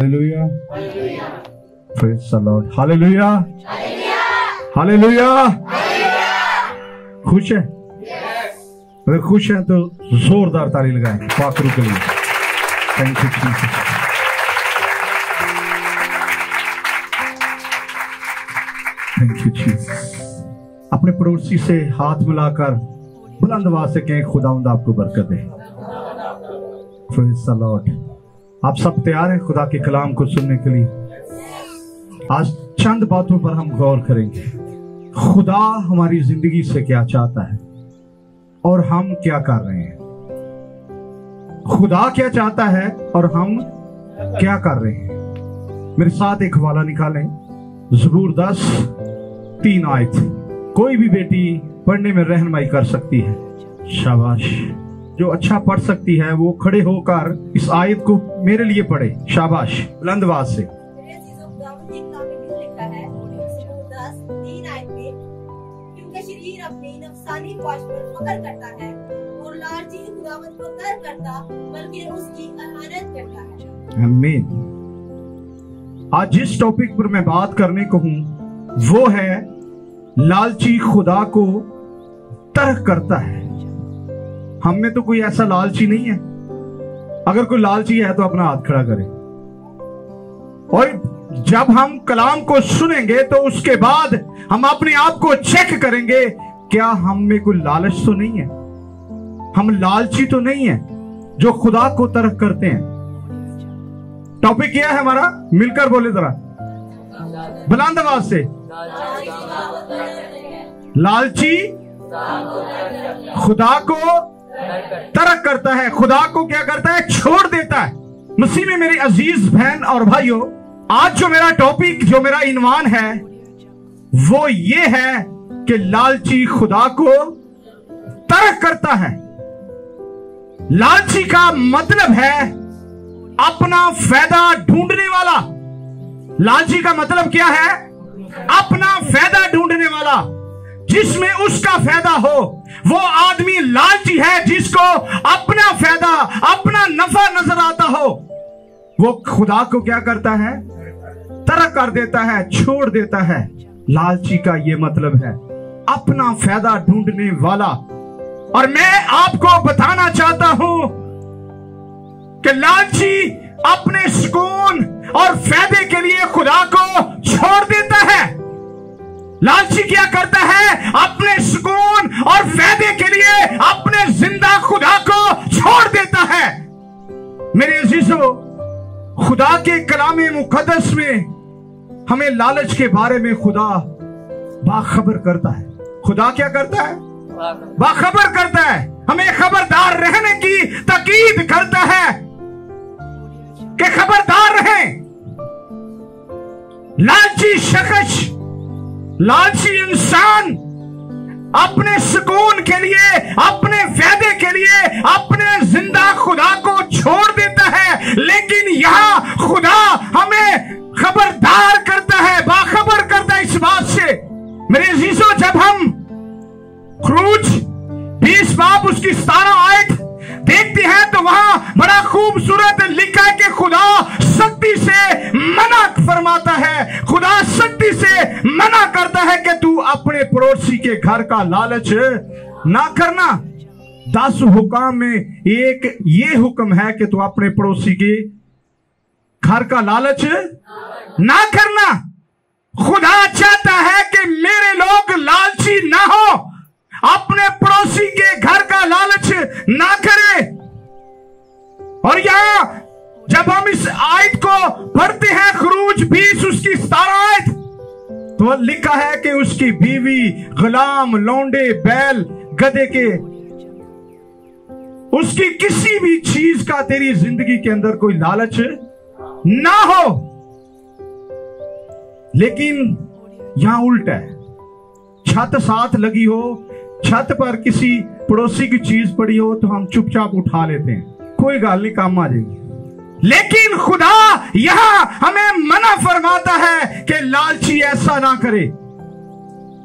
Hallelujah, praise the Lord, hallelujah, hallelujah. खुश है? अगर खुश हैं तो जोरदार ताली लगाएं पाकरू के लिए। Thank you Jesus, thank you Jesus. अपने पड़ोसी से हाथ मिलाकर बुलंद आवाज से कहें, खुदावंद आपको बरकत दे। Praise the Lord. आप सब तैयार हैं खुदा के कलाम को सुनने के लिए? आज चंद बातों पर हम गौर करेंगे। खुदा हमारी जिंदगी से क्या चाहता है और हम क्या कर रहे हैं। खुदा क्या चाहता है और हम क्या कर रहे हैं। मेरे साथ एक हवाला निकालें, ज़बूर 10:3 आयत। कोई भी बेटी पढ़ने में रहनुमाई कर सकती है। शाबाश। जो अच्छा पढ़ सकती है वो खड़े होकर इस आयत को मेरे लिए पढ़े। शाबाश, बुलंद आवाज से। करता है और लालची खुदावंद को तर्क करता बल्कि उसकी अहानत करता है। आमीन। आज जिस टॉपिक पर मैं बात करने को हूं वो है लालची खुदा को तर्क करता है। हम में तो कोई ऐसा लालची नहीं है। अगर कोई लालची है तो अपना हाथ खड़ा करे। और जब हम कलाम को सुनेंगे तो उसके बाद हम अपने आप को चेक करेंगे, क्या हम में कोई लालच तो नहीं है, हम लालची तो नहीं है जो खुदा को तर्क करते हैं। टॉपिक क्या है हमारा? मिलकर बोले जरा बुलंद आवाज से। लालची खुदा को तर्क करता है। खुदा को क्या करता है? छोड़ देता है। मसीह में मेरी अजीज बहन और भाइयों, आज जो मेरा टॉपिक, जो मेरा इन्वान है वो ये है कि लालची खुदा को तर्क करता है। लालची का मतलब है अपना फायदा ढूंढने वाला। लालची का मतलब क्या है? अपना फायदा ढूंढने वाला। जिसमें उसका फायदा हो वो आदमी लालची है। जिसको अपना फायदा, अपना नफा नजर आता हो, वो खुदा को क्या करता है? तर्क कर देता है, छोड़ देता है। लालची का ये मतलब है, अपना फायदा ढूंढने वाला। और मैं आपको बताना चाहता हूं कि लालची अपने सुकून और फायदे के लिए खुदा को छोड़ देता है। लालची क्या करता है? अपने सुकून और फायदे के लिए अपने जिंदा खुदा को छोड़ देता है। मेरे अजीजों, खुदा के कलाम मुकद्दस में हमें लालच के बारे में खुदा बाखबर करता है। खुदा क्या करता है? बाखबर करता है। हमें खबरदार रहने की ताकीद करता है कि खबरदार रहें। लालची शख्स, लालची इंसान अपने सुकून के लिए, अपने फायदे के लिए अपने जिंदा खुदा को छोड़ देता है। लेकिन यहां खुदा हमें खबरदार करता है, बाखबर करता है इस बात से। मेरे अजीजों, जब हम खरूज 20 बाब उसकी 17 आयत देखते हैं तो वहां बड़ा खूबसूरत लिखा है कि खुदा सख्ती से मना फरमाता है। खुदा सख्ती से मना करता है कि तू अपने पड़ोसी के घर का लालच ना करना। 10 हुक्म में एक ये हुक्म है कि तू अपने पड़ोसी के घर का लालच ना करना। खुदा चाहता है कि मेरे लोग लालची ना हो, अपने पड़ोसी के घर का लालच ना करें। और यहां जब हम इस आयत को पढ़ते हैं, खरूज 20 उसकी 17 आयत, तो लिखा है कि उसकी बीवी, गुलाम, लौंडे, बैल, गधे के, उसकी किसी भी चीज का तेरी जिंदगी के अंदर कोई लालच ना हो। लेकिन यहां उल्टा है। छत साथ लगी हो, छत पर किसी पड़ोसी की चीज पड़ी हो तो हम चुपचाप उठा लेते हैं, कोई गाल नहीं, काम आ जाएगी। लेकिन खुदा यहां हमें मना फरमाता है कि लालची ऐसा ना करे।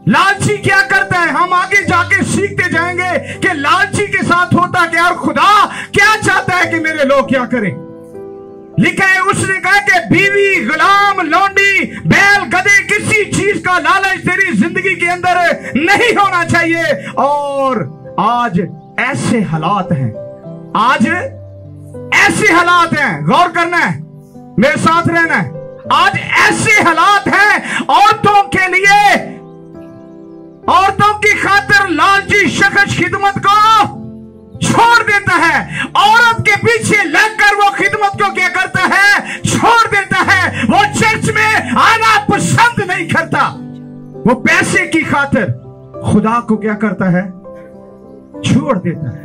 लालची क्या करता है? हम आगे जाके सीखते जाएंगे कि लालची के साथ होता क्या और खुदा क्या चाहता है कि मेरे लोग क्या करें। लिखा है उसने कहा कि बीवी, गुलाम, लौंडी, बैल, गधे, किसी चीज का लालच तेरी जिंदगी के अंदर नहीं होना चाहिए। और आज ऐसे हालात हैं, आज ऐसे हालात हैं, गौर करना है, मेरे साथ रहना है। आज ऐसे हालात हैं औरतों के लिए, औरतों की खातिर लालची शख्स खिदमत को छोड़ देता है। औरत के पीछे लगकर वो खिदमत को क्या करता है? छोड़ देता है। वो चर्च में आना पसंद नहीं करता। वो पैसे की खातिर खुदा को क्या करता है? छोड़ देता है।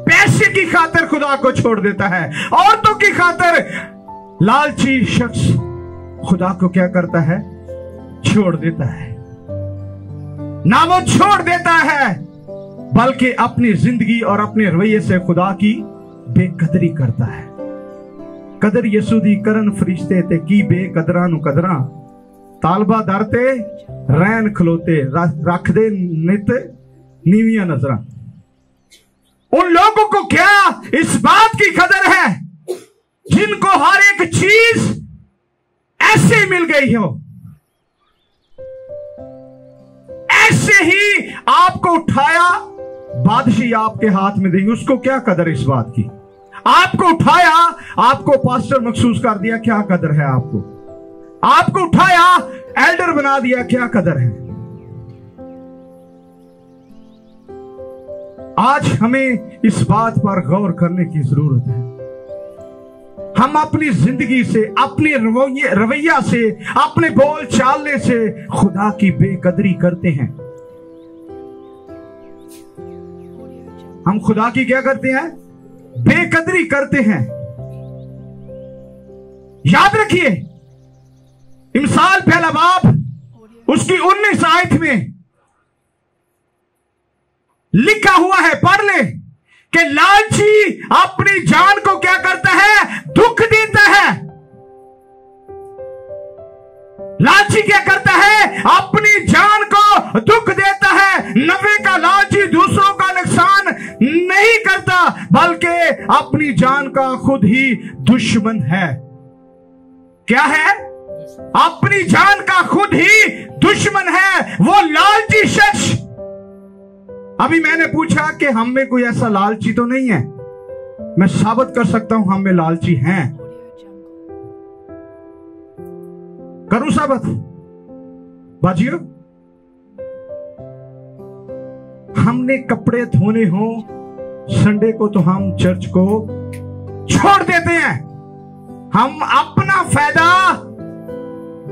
पैसे की खातिर खुदा को छोड़ देता है। औरतों की खातिर लालची शख्स खुदा को क्या करता है? छोड़ देता है। ना वो छोड़ देता है, बल्कि अपनी जिंदगी और अपने रवैये से खुदा की बेकदरी करता है। कदर यसू दी करन फरिश्ते ते की बेकदरां नु कदरां, तालबा दरते रैन खलोते रख दे नित नीवियां नजरां। उन लोगों को क्या इस बात की कदर है जिनको हर एक चीज ऐसे मिल गई हो? ऐसे ही आपको उठाया, बादशाही आपके हाथ में देगी, उसको क्या कदर इस बात की? आपको उठाया, आपको पास्टर मखसूस कर दिया, क्या कदर है आपको? आपको उठाया, एल्डर बना दिया, क्या कदर है? आज हमें इस बात पर गौर करने की जरूरत है। हम अपनी जिंदगी से, अपने रवैया से, अपने बोल चालने से खुदा की बेकदरी करते हैं। हम खुदा की क्या करते हैं? बेकदरी करते हैं। याद रखिए, इमसाल पहला बाब उसकी 19 आयत में लिखा हुआ है, पढ़ ले, कि लालची अपनी जान को क्या करता है? दुख देता है। लालची क्या करता है? अपनी जान को दुख देता है। नफे का लालची दूसरों का नुकसान नहीं करता, बल्कि अपनी जान का खुद ही दुश्मन है। क्या है? अपनी जान का खुद ही दुश्मन है वो लालची शख्स। अभी मैंने पूछा कि हम में कोई ऐसा लालची तो नहीं है? मैं साबित कर सकता हूं हम में लालची हैं। करूं साबित? बाजियो, हमने कपड़े धोने हो संडे को तो हम चर्च को छोड़ देते हैं। हम अपना फायदा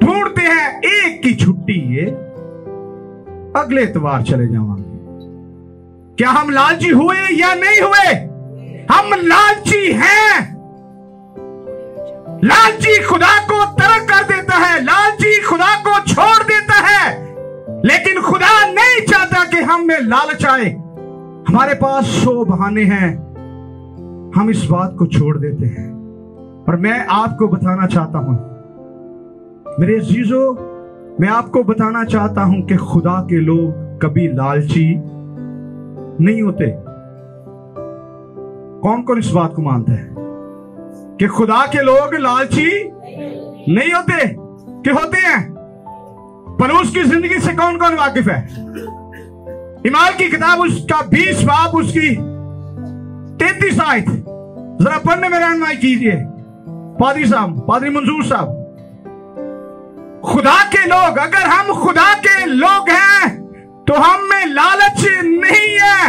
ढूंढते हैं। एक की छुट्टी है, अगले इतवार चले जाएंगे। क्या हम लालची हुए या नहीं हुए? हम लालची हैं। लालची खुदा को तर्क कर देता है, लालची खुदा को छोड़ देता है। लेकिन खुदा नहीं चाहता कि हम में लालच आए। हमारे पास 100 बहाने हैं, हम इस बात को छोड़ देते हैं। और मैं आपको बताना चाहता हूं, मेरे अजीजों, मैं आपको बताना चाहता हूं कि खुदा के लोग कभी लालची नहीं होते। कौन कौन इस बात को मानता है कि खुदा के लोग लालची नहीं होते? कि होते हैं? पलूस की जिंदगी से कौन कौन वाकिफ है? इमाल की किताब उसका 20 बाब उसकी 33 आयत जरा पढ़ने में रहनुमाई कीजिए। पादरी साहब, पादरी मंजूर साहब, खुदा के लोग, अगर हम खुदा के लोग हैं तो हम में लालच नहीं है।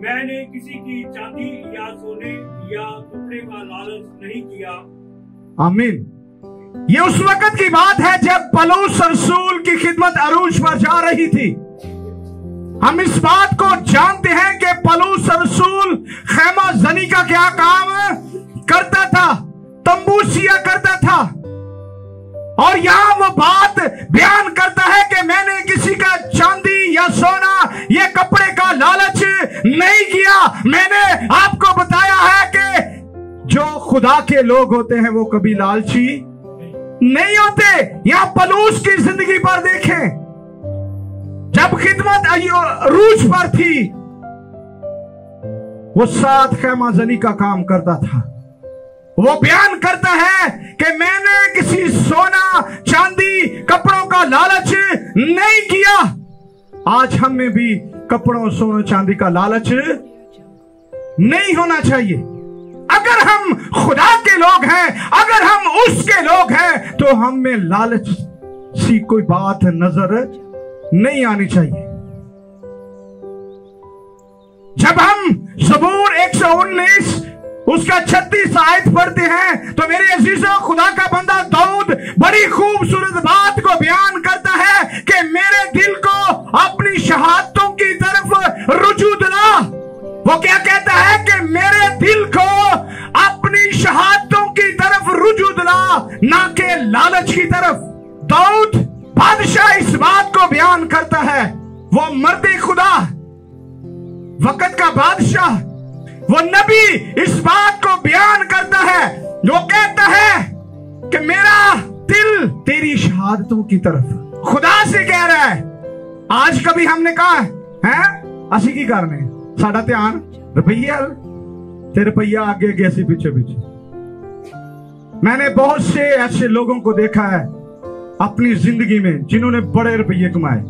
मैंने किसी की चांदी या सोने या कपड़े का लालच नहीं किया। आमीन। ये उस वक्त की बात है जब पौलुस रसूल की खिदमत अरूज पर जा रही थी। हम इस बात को जानते हैं कि पौलुस रसूल खैमा जनी का क्या काम करता था? तंबू सिया करता था। और यहां वो बात बयान करता है कि मैंने किसी का चांदी या सोना या कपड़े का लालच नहीं किया। मैंने आपको बताया है कि जो खुदा के लोग होते हैं वो कभी लालची नहीं होते। यहां पौलुस की जिंदगी पर देखें, जब खिदमत अरूज पर थी वो 7 खैमा जनी का काम करता था। वो बयान करता है कि मैंने किसी सोना चांदी कपड़ों का लालच नहीं किया। आज हम में भी कपड़ों सोना चांदी का लालच नहीं होना चाहिए। अगर हम खुदा के लोग हैं, अगर हम उसके लोग हैं, तो हम में लालच सी कोई बात नजर नहीं आनी चाहिए। जब हम ज़बूर 119 उसका 36 आयत पढ़ते हैं तो मेरे अजीजों, खुदा का बंदा दाऊद बड़ी खूबसूरत बात को बयान करता है कि मेरे दिल को अपनी शहादतों की तरफ रुजू दिला। वो क्या कहता है कि मेरे दिल को अपनी शहादतों की तरफ रुजू दिला, ना कि लालच की तरफ। दाऊद बादशाह इस बात को बयान करता है, वो मर्द खुदा, वक्त का बादशाह, वो नबी इस बात को बयान करता है। वो कहता है कि मेरा दिल तेरी शहादतों की तरफ, खुदा से कह रहा है। आज कभी हमने कहा है असी की करने साडा ध्यान रुपया ते रुपया आगे आगे असी पीछे पीछे। मैंने बहुत से ऐसे लोगों को देखा है अपनी जिंदगी में जिन्होंने बड़े रुपये कमाए।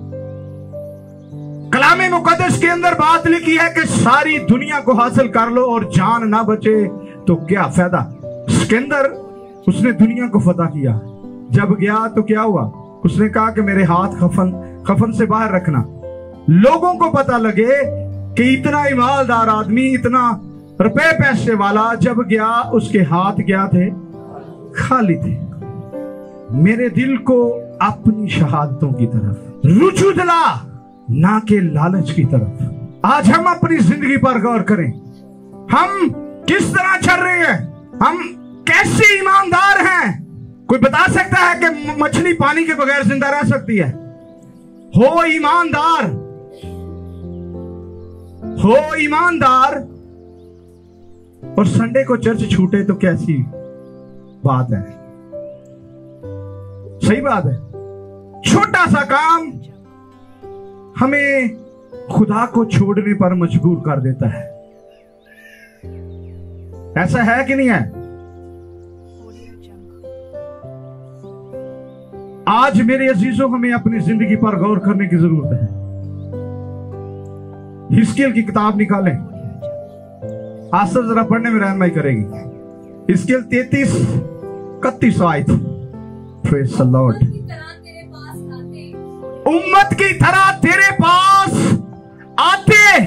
कलामे मुकद्दस के अंदर बात लिखी है कि सारी दुनिया को हासिल कर लो और जान ना बचे तो क्या फायदा। सिकंदर उसने दुनिया को फतह किया, जब गया तो क्या हुआ, उसने कहा कि मेरे हाथ कफन से बाहर रखना, लोगों को पता लगे कि इतना ईमानदार आदमी, इतना रुपए पैसे वाला, जब गया उसके हाथ क्या थे, खाली थे। मेरे दिल को अपनी शहादतों की तरफ रुजू दिला, ना के लालच की तरफ। आज हम अपनी जिंदगी पर गौर करें, हम किस तरह चल रहे हैं, हम कैसे ईमानदार हैं। कोई बता सकता है कि मछली पानी के बगैर जिंदा रह सकती है? हो ईमानदार, हो ईमानदार। और संडे को चर्च छूटे तो कैसी बात है, सही बात है। छोटा सा काम हमें खुदा को छोड़ने पर मजबूर कर देता है। ऐसा है कि नहीं है? आज मेरे अजीजों, हमें अपनी जिंदगी पर गौर करने की जरूरत है। हिस्कियल की किताब निकालें, आसर जरा पढ़ने में रहनुमाई करेगी। हिस्कियल 33-31 आयत। Praise the Lord. उम्मत की तरह तेरे पास आते,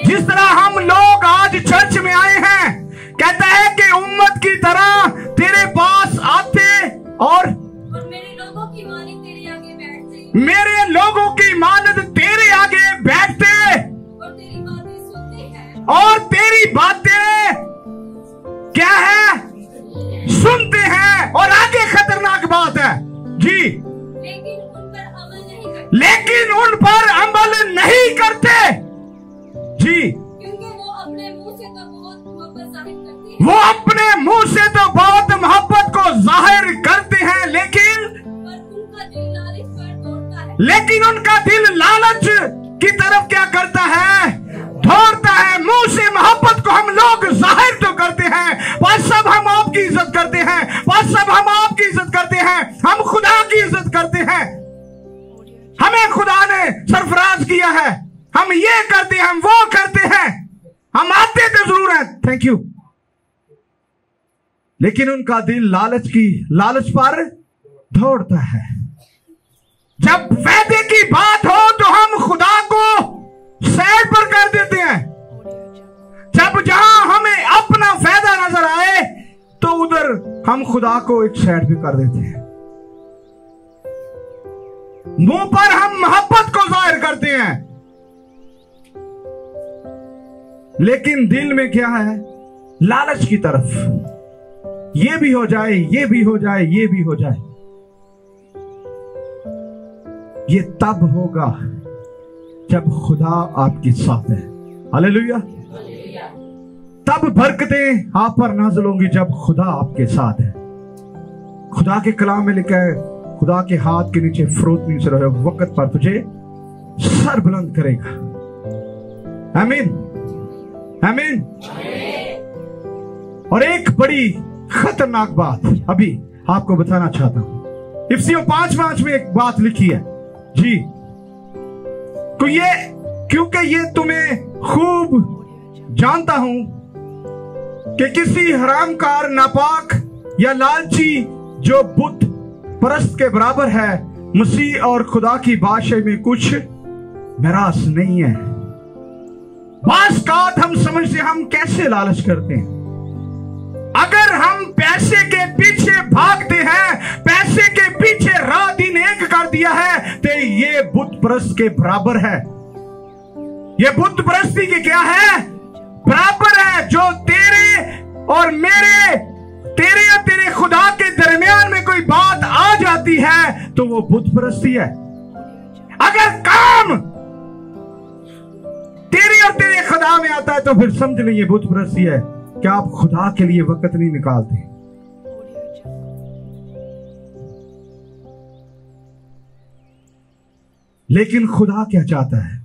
जिस तरह हम लोग आज चर्च में आए हैं, कहता है कि उम्मत की तरह तेरे पास आते और मेरे लोगों की मानद तेरे आगे बैठते, मेरे लोगों की मानद तेरे आगे बैठते और तेरी बातें सुनते हैं, और तेरी बातें क्या है, सुनते हैं। और आगे खतरनाक बात है जी, लेकिन उन पर अमल नहीं करते जी, क्योंकि वो अपने मुंह से तो बहुत मोहब्बत जाहिर करते हैं, वो अपने मुंह से तो बहुत मोहब्बत को जाहिर करते हैं, लेकिन उनका दिल लालच की तरफ क्या करता है, दौड़ता है। मुंह से मोहब्बत को हम लोग जाहिर तो करते हैं, पर सब हम आपकी इज्जत करते हैं, पर सब हम आपकी इज्जत करते हैं, हम खुदा की इज्जत करते हैं। हमें खुदा ने सरफराज किया है, हम ये करते हैं, हम वो करते हैं, हम आते तो जरूर हैं, थैंक यू, लेकिन उनका दिल लालच पर दौड़ता है। जब वादे की बात हो तो हम खुदा को साइड पर कर देते हैं, जब जहां हमें अपना फायदा नजर आए तो उधर हम खुदा को एक साइड पे कर देते हैं। मुंह पर हम मोहब्बत को जाहिर करते हैं, लेकिन दिल में क्या है, लालच की तरफ। ये भी हो जाए, ये भी हो जाए, ये भी हो जाए। ये तब होगा जब खुदा आपके साथ है। हालेलुया। तब बरकतें आप पर नाज़िल होंगी जब खुदा आपके साथ है। खुदा के कलाम में लिखा है, खुदा के हाथ के नीचे फरोतनी से रहे, वक्त पर तुझे सर बुलंद करेगा। आमीन, आमीन। और एक बड़ी खतरनाक बात अभी आपको बताना चाहता हूं। इफिसियों 5:5 में एक बात लिखी है जी, तो ये क्योंकि ये तुम्हें खूब जानता हूं कि किसी हरामकार, नापाक या लालची जो बुत परस्त के बराबर है, मसीह और खुदा की बादशाही में कुछ मिरास नहीं है। बास बात हम समझते हम कैसे लालच करते हैं। अगर हम पैसे के पीछे भागते हैं, पैसे के पीछे रात दिन एक कर दिया है, तो ये बुत परस्त के बराबर है। ये बुत परस्ती के क्या है? बराबर है। जो तेरे और मेरे, तेरे और तेरे खुदा के दरमियान में कोई बात आ जाती है तो वो बुत परस्ती है। अगर काम तेरे और तेरे खुदा में आता है तो फिर समझ लीजिए बुत परस्ती है। क्या आप खुदा के लिए वक्त नहीं निकालते? लेकिन खुदा क्या चाहता है?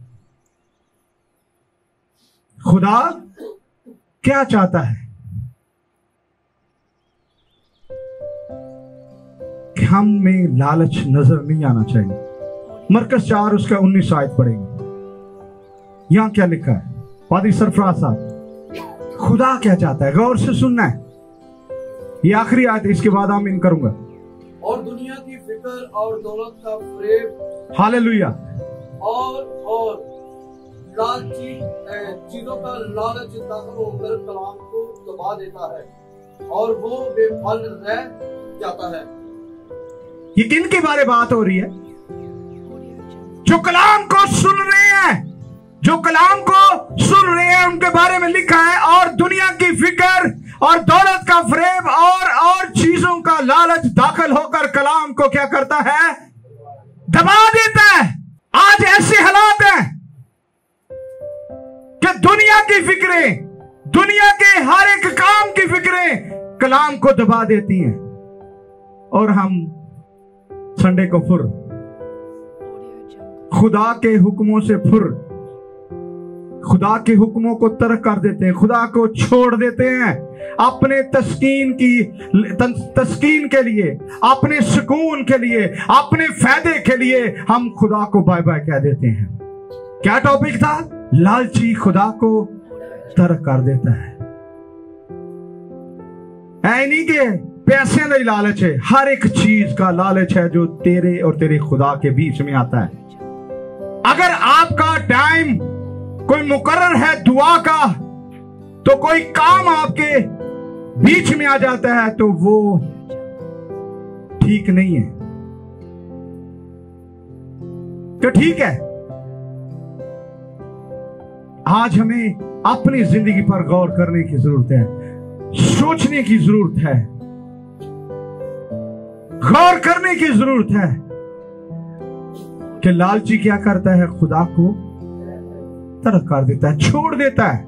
खुदा क्या चाहता है? कि हम में लालच नजर नहीं आना चाहिए। मरकज 4 उसका 19 आयत पढ़ेंगे। यहां क्या लिखा है? पादरी सरफराज साहब, खुदा क्या चाहता है? गौर से सुनना है। ये आखिरी आयत है, इसके बाद आमीन करूंगा। और दुनिया की फिक्र और दौलत का फरेब, हालेलुया, और लालची चीजों का लालच दाखिल होकर कलाम को दबा देता है और वो बेफल रह जाता है। ये किन के बारे बात हो रही है? जो कलाम को सुन रहे हैं, जो कलाम को सुन रहे हैं, उनके बारे में लिखा है। और दुनिया की फिक्र और दौलत का फरेब और चीजों का लालच दाखिल होकर कलाम को क्या करता है? दबा देता है। आज ऐसे हालात हैं कि दुनिया की फिक्रें, दुनिया के हर एक काम की फिक्रें कलाम को दबा देती हैं और हम संडे को फुर, खुदा के हुक्मों से फुर, खुदा के हुक्मों को तर्क कर देते हैं, खुदा को छोड़ देते हैं। अपने तस्कीन के लिए, अपने सुकून के लिए, अपने फायदे के लिए हम खुदा को बाय बाय कह देते हैं। क्या टॉपिक था? लालची खुदा को तर्क कर देता है। ऐ नहीं के पैसे नहीं लालच है, हर एक चीज का लालच है जो तेरे और तेरे खुदा के बीच में आता है। अगर आपका टाइम कोई मुकर्रर है दुआ का, तो कोई काम आपके बीच में आ जाता है तो वो ठीक नहीं है। तो ठीक है, आज हमें अपनी जिंदगी पर गौर करने की जरूरत है, सोचने की जरूरत है, गौर करने की जरूरत है कि लालची क्या करता है? खुदा को तर्क कर देता है, छोड़ देता है।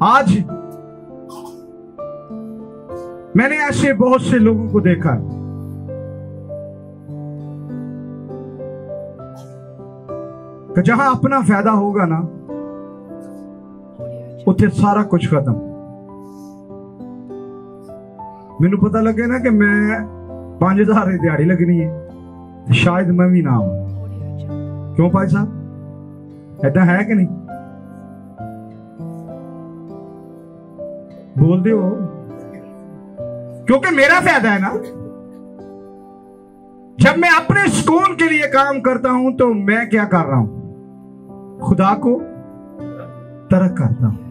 आज मैंने ऐसे बहुत से लोगों को देखा है कि जहां अपना फायदा होगा ना, उथे सारा कुछ खत्म। मैनू पता लगे ना कि मैं 5000 की दिहाड़ी लगनी है, शायद मैं भी ना आऊं। क्यों भाई साहब, ऐसा है कि नहीं? बोल दे हो, क्योंकि मेरा फायदा है ना। जब मैं अपने सुकून के लिए काम करता हूं तो मैं क्या कर रहा हूं? खुदा को तर्क करता हूं।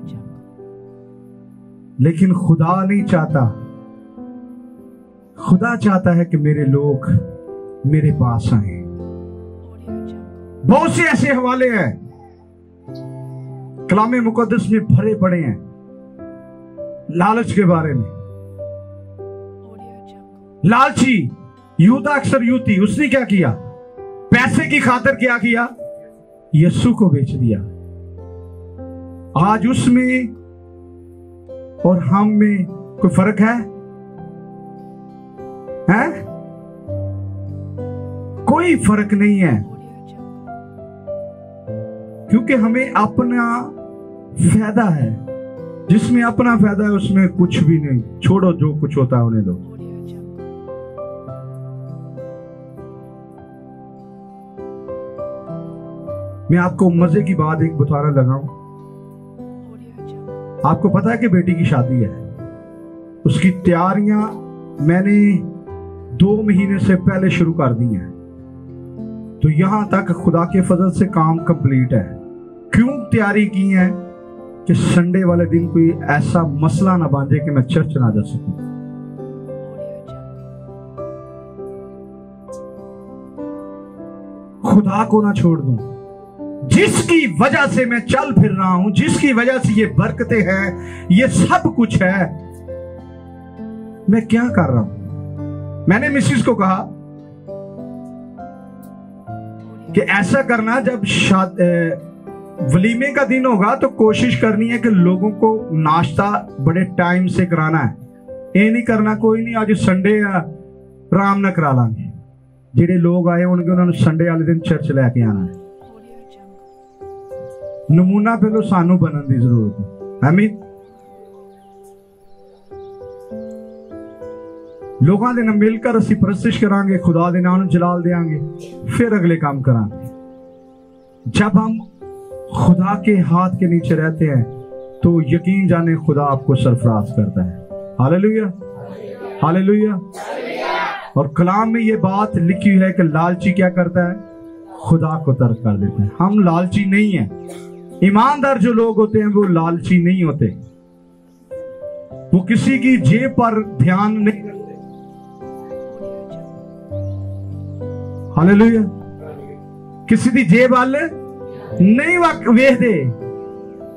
लेकिन खुदा नहीं चाहता। खुदा चाहता है कि मेरे लोग मेरे पास आए। बहुत से ऐसे हवाले हैं कलामे मुकद्दस में भरे पड़े हैं लालच के बारे में। लालची यूदा अक्सर यूती, उसने क्या किया? पैसे की खातिर क्या किया? यीशु को बेच दिया। आज उसमें और हम में कोई फर्क है? हैं? कोई फर्क नहीं है, क्योंकि हमें अपना फायदा है, जिसमें अपना फायदा है उसमें कुछ भी नहीं, छोड़ो, जो कुछ होता है उन्हें दो। मैं आपको मजे की बात एक बताने लगा हूं। आपको पता है कि बेटी की शादी है, उसकी तैयारियां मैंने 2 महीने से पहले शुरू कर दी हैं। तो यहां तक खुदा के फजल से काम कंप्लीट है। क्यों तैयारी की है? कि संडे वाले दिन कोई ऐसा मसला ना बांधे कि मैं चर्च ना जा सकूं। खुदा को ना छोड़ दूं, जिसकी वजह से मैं चल फिर रहा हूं, जिसकी वजह से ये बरकतें हैं, ये सब कुछ है, मैं क्या कर रहा हूं? मैंने मिसिस को कहा कि ऐसा करना, जब वलीमे का दिन होगा तो कोशिश करनी है कि लोगों को नाश्ता बड़े टाइम से कराना है। ये नहीं करना कोई नहीं आज संडे आराम ना करा लांगे, जेडे लोग आए होंगे उन्होंने संडे वाले दिन चर्च लैके आना है। नमूना पहलो सानू बनने की जरूरत है। आमीन। लोगों के नाल मिलकर असी परस्तिश करांगे, खुदा दे नाम नूं जलाल देंगे, फिर अगले काम करांगे। जब हम खुदा के हाथ के नीचे रहते हैं तो यकीन जाने खुदा आपको सरफराज करता है। Hallelujah, hallelujah. और कलाम में ये बात लिखी है कि लालची क्या करता है? खुदा को तर्क कर देता है। हम लालची नहीं है। ईमानदार जो लोग होते हैं वो लालची नहीं होते, वो किसी की जेब पर ध्यान नहीं रखते। हालेलुया। किसी की जेब वाले नहीं वेखदे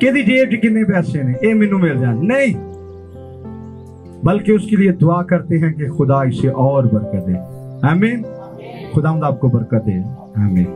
कि जेब च कितने पैसे ने, ये मैनू मिल जाए, नहीं, बल्कि उसके लिए दुआ करते हैं कि खुदा इसे और बरकत दे। आमीन। खुदा आपको बरकत दे। आमीन।